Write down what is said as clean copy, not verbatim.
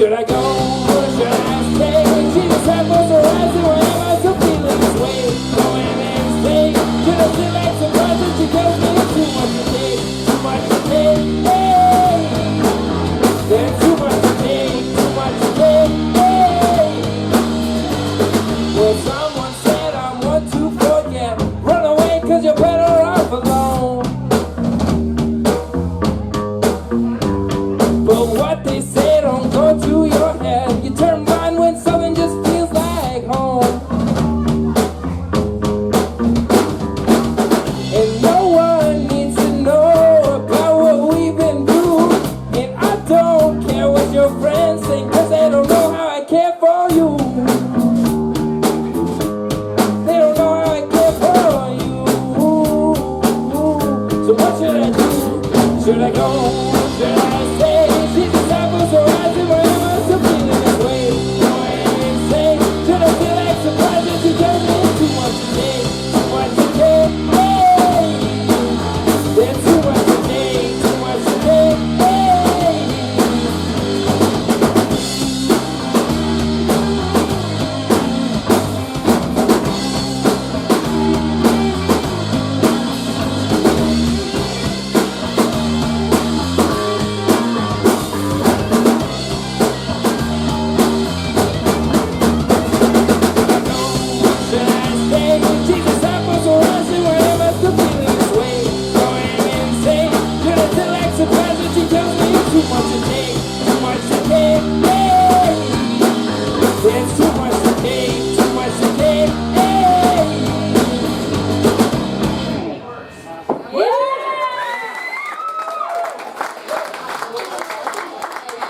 Should I go or should I stay? Jesus had most horizon, why am I so feeling this way? Go and stay. Should I sit back surprised that she tells me too much to take? Too much to take, hey. There's too much to take, too much to take, hey. Well, someone said I'm one to forget. Run away cause you're better off alone. But what they say don't go to your head. You turn blind when something just feels like home. And no one needs to know about what we've been through. And I don't care what your friends think, cause they don't know how I care for you. They don't know how I care for you. So what should I do? Should I go? Should I